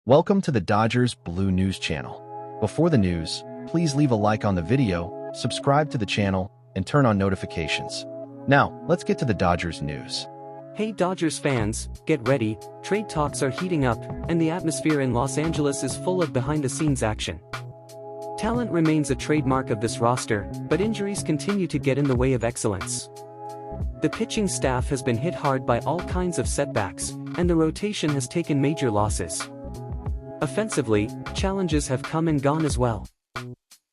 Welcome to the Dodgers Blue News channel. Before the news, please leave a like on the video, subscribe to the channel, and turn on notifications. Now, let's get to the Dodgers news. Hey Dodgers fans, get ready, trade talks are heating up, and the atmosphere in Los Angeles is full of behind-the-scenes action. Talent remains a trademark of this roster, but injuries continue to get in the way of excellence. The pitching staff has been hit hard by all kinds of setbacks, and the rotation has taken major losses. Offensively, challenges have come and gone as well.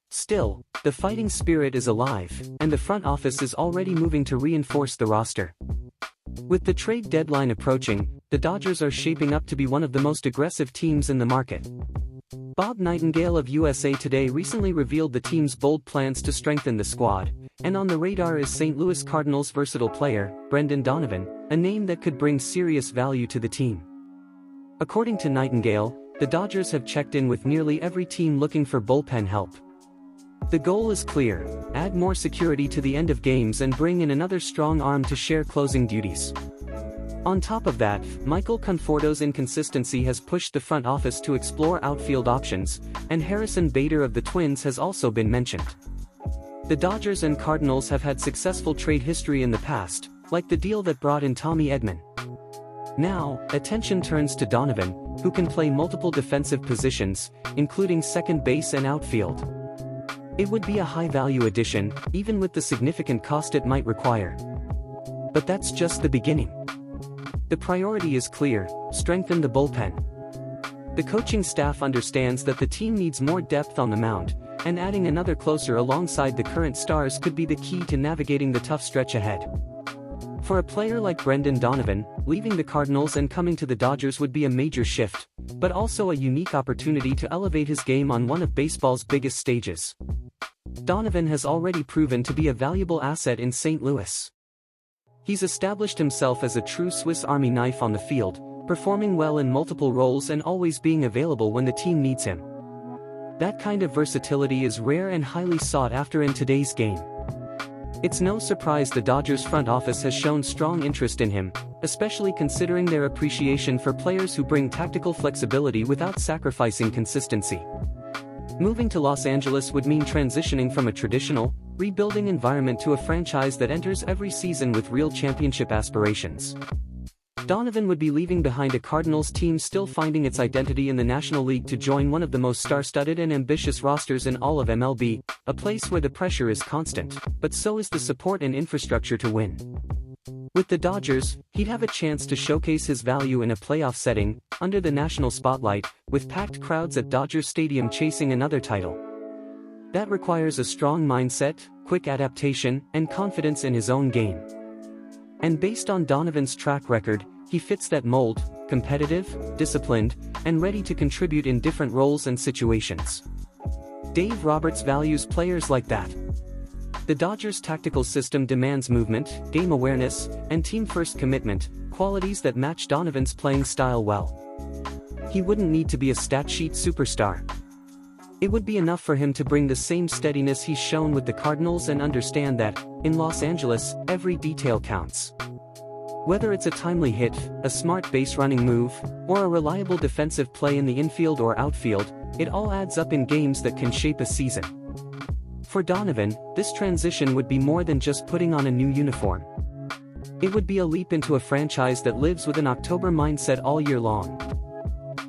Still, the fighting spirit is alive, and the front office is already moving to reinforce the roster. With the trade deadline approaching, the Dodgers are shaping up to be one of the most aggressive teams in the market. Bob Nightingale of USA Today recently revealed the team's bold plans to strengthen the squad, and on the radar is St. Louis Cardinals versatile player, Brendan Donovan, a name that could bring serious value to the team. According to Nightingale, the Dodgers have checked in with nearly every team looking for bullpen help. The goal is clear: add more security to the end of games and bring in another strong arm to share closing duties. On top of that, Michael Conforto's inconsistency has pushed the front office to explore outfield options, and Harrison Bader of the Twins has also been mentioned. The Dodgers and Cardinals have had successful trade history in the past, like the deal that brought in Tommy Edman. Now, attention turns to Donovan, who can play multiple defensive positions, including second base and outfield. It would be a high-value addition, even with the significant cost it might require. But that's just the beginning. The priority is clear: strengthen the bullpen. The coaching staff understands that the team needs more depth on the mound, and adding another closer alongside the current stars could be the key to navigating the tough stretch ahead. For a player like Brendan Donovan, leaving the Cardinals and coming to the Dodgers would be a major shift, but also a unique opportunity to elevate his game on one of baseball's biggest stages. Donovan has already proven to be a valuable asset in St. Louis. He's established himself as a true Swiss Army knife on the field, performing well in multiple roles and always being available when the team needs him. That kind of versatility is rare and highly sought after in today's game. It's no surprise the Dodgers front office has shown strong interest in him, especially considering their appreciation for players who bring tactical flexibility without sacrificing consistency. Moving to Los Angeles would mean transitioning from a traditional, rebuilding environment to a franchise that enters every season with real championship aspirations. Donovan would be leaving behind a Cardinals team still finding its identity in the National League to join one of the most star-studded and ambitious rosters in all of MLB, a place where the pressure is constant, but so is the support and infrastructure to win. With the Dodgers, he'd have a chance to showcase his value in a playoff setting, under the national spotlight, with packed crowds at Dodger Stadium chasing another title. That requires a strong mindset, quick adaptation, and confidence in his own game. And based on Donovan's track record, he fits that mold: competitive, disciplined, and ready to contribute in different roles and situations. Dave Roberts values players like that. The Dodgers' tactical system demands movement, game awareness, and team-first commitment, qualities that match Donovan's playing style well. He wouldn't need to be a stat-sheet superstar. It would be enough for him to bring the same steadiness he's shown with the Cardinals and understand that, in Los Angeles, every detail counts. Whether it's a timely hit, a smart base-running move, or a reliable defensive play in the infield or outfield, it all adds up in games that can shape a season. For Donovan, this transition would be more than just putting on a new uniform. It would be a leap into a franchise that lives with an October mindset all year long.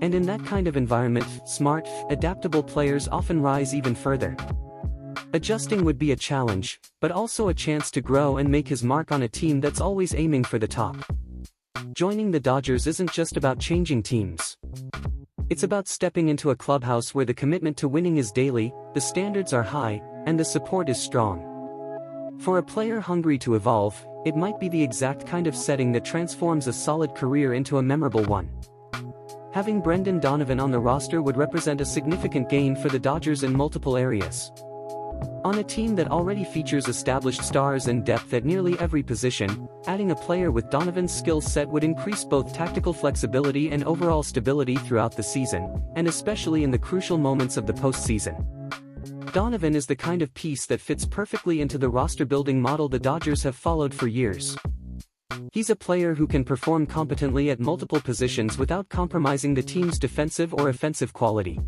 And in that kind of environment, smart, adaptable players often rise even further. Adjusting would be a challenge, but also a chance to grow and make his mark on a team that's always aiming for the top. Joining the Dodgers isn't just about changing teams. It's about stepping into a clubhouse where the commitment to winning is daily, the standards are high, and the support is strong. For a player hungry to evolve, it might be the exact kind of setting that transforms a solid career into a memorable one. Having Brendan Donovan on the roster would represent a significant gain for the Dodgers in multiple areas. On a team that already features established stars and depth at nearly every position, adding a player with Donovan's skill set would increase both tactical flexibility and overall stability throughout the season, and especially in the crucial moments of the postseason. Donovan is the kind of piece that fits perfectly into the roster-building model the Dodgers have followed for years. He's a player who can perform competently at multiple positions without compromising the team's defensive or offensive quality.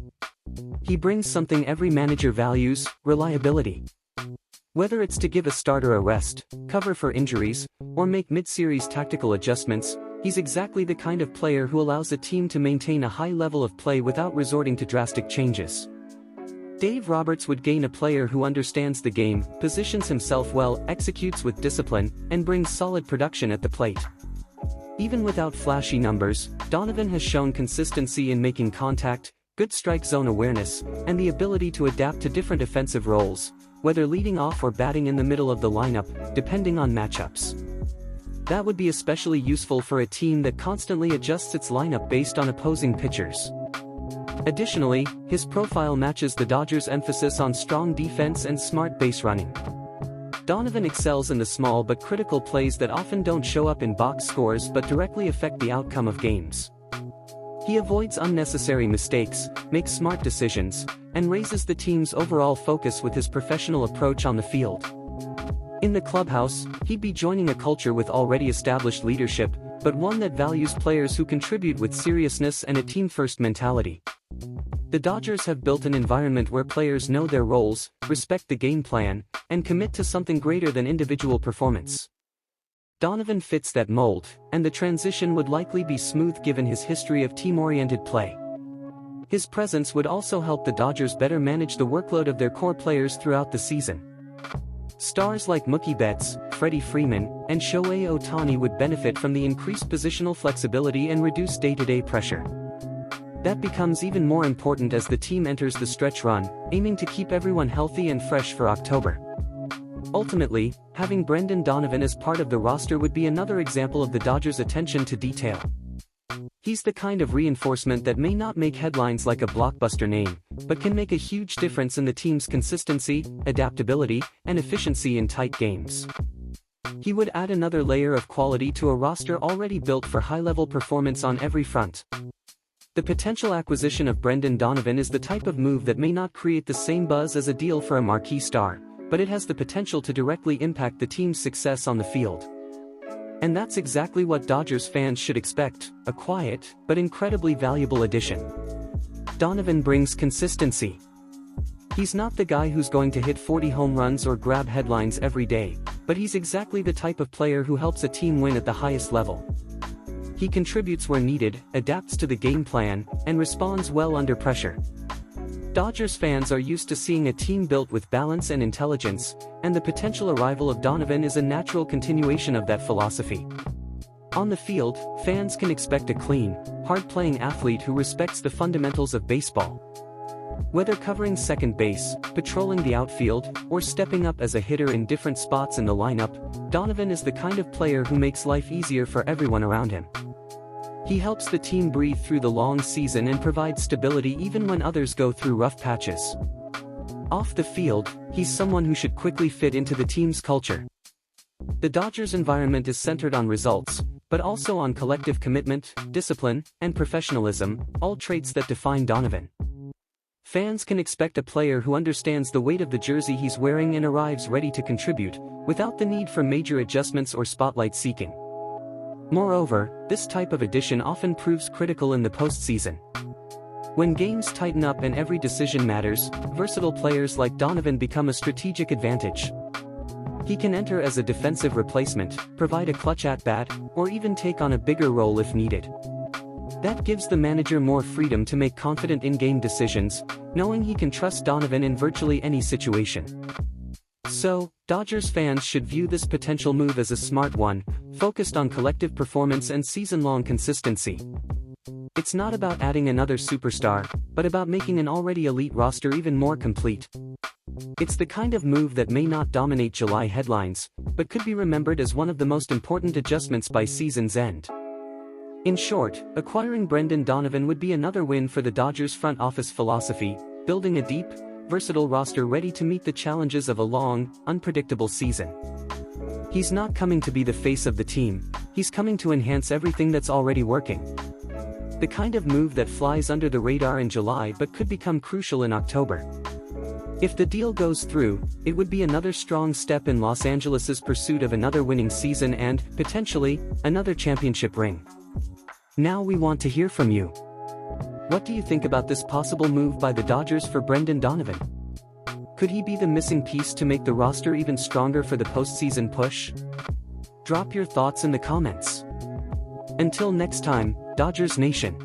He brings something every manager values: reliability. Whether it's to give a starter a rest, cover for injuries, or make mid-series tactical adjustments, he's exactly the kind of player who allows a team to maintain a high level of play without resorting to drastic changes. Dave Roberts would gain a player who understands the game, positions himself well, executes with discipline, and brings solid production at the plate. Even without flashy numbers, Donovan has shown consistency in making contact, good strike zone awareness, and the ability to adapt to different offensive roles, whether leading off or batting in the middle of the lineup, depending on matchups. That would be especially useful for a team that constantly adjusts its lineup based on opposing pitchers. Additionally, his profile matches the Dodgers' emphasis on strong defense and smart base running. Donovan excels in the small but critical plays that often don't show up in box scores but directly affect the outcome of games. He avoids unnecessary mistakes, makes smart decisions, and raises the team's overall focus with his professional approach on the field. In the clubhouse, he'd be joining a culture with already established leadership, but one that values players who contribute with seriousness and a team-first mentality. The Dodgers have built an environment where players know their roles, respect the game plan, and commit to something greater than individual performance. Donovan fits that mold, and the transition would likely be smooth given his history of team-oriented play. His presence would also help the Dodgers better manage the workload of their core players throughout the season. Stars like Mookie Betts, Freddie Freeman, and Shohei Ohtani would benefit from the increased positional flexibility and reduced day-to-day pressure. That becomes even more important as the team enters the stretch run, aiming to keep everyone healthy and fresh for October. Ultimately, having Brendan Donovan as part of the roster would be another example of the Dodgers' attention to detail. He's the kind of reinforcement that may not make headlines like a blockbuster name, but can make a huge difference in the team's consistency, adaptability, and efficiency in tight games. He would add another layer of quality to a roster already built for high-level performance on every front. The potential acquisition of Brendan Donovan is the type of move that may not create the same buzz as a deal for a marquee star, but it has the potential to directly impact the team's success on the field. And that's exactly what Dodgers fans should expect: a quiet, but incredibly valuable addition. Donovan brings consistency. He's not the guy who's going to hit 40 home runs or grab headlines every day, but he's exactly the type of player who helps a team win at the highest level. He contributes where needed, adapts to the game plan, and responds well under pressure. Dodgers fans are used to seeing a team built with balance and intelligence, and the potential arrival of Donovan is a natural continuation of that philosophy. On the field, fans can expect a clean, hard-playing athlete who respects the fundamentals of baseball. Whether covering second base, patrolling the outfield, or stepping up as a hitter in different spots in the lineup, Donovan is the kind of player who makes life easier for everyone around him. He helps the team breathe through the long season and provides stability even when others go through rough patches. Off the field, he's someone who should quickly fit into the team's culture. The Dodgers' environment is centered on results, but also on collective commitment, discipline, and professionalism, all traits that define Donovan. Fans can expect a player who understands the weight of the jersey he's wearing and arrives ready to contribute, without the need for major adjustments or spotlight seeking. Moreover, this type of addition often proves critical in the postseason. When games tighten up and every decision matters, versatile players like Donovan become a strategic advantage. He can enter as a defensive replacement, provide a clutch at-bat, or even take on a bigger role if needed. That gives the manager more freedom to make confident in-game decisions, knowing he can trust Donovan in virtually any situation. So, Dodgers fans should view this potential move as a smart one, focused on collective performance and season-long consistency. It's not about adding another superstar, but about making an already elite roster even more complete. It's the kind of move that may not dominate July headlines, but could be remembered as one of the most important adjustments by season's end. In short, acquiring Brendan Donovan would be another win for the Dodgers front office philosophy, building a deep, versatile roster ready to meet the challenges of a long, unpredictable season. He's not coming to be the face of the team, he's coming to enhance everything that's already working. The kind of move that flies under the radar in July but could become crucial in October. If the deal goes through, it would be another strong step in Los Angeles's pursuit of another winning season and, potentially, another championship ring. Now we want to hear from you. What do you think about this possible move by the Dodgers for Brendan Donovan? Could he be the missing piece to make the roster even stronger for the postseason push? Drop your thoughts in the comments. Until next time, Dodgers Nation.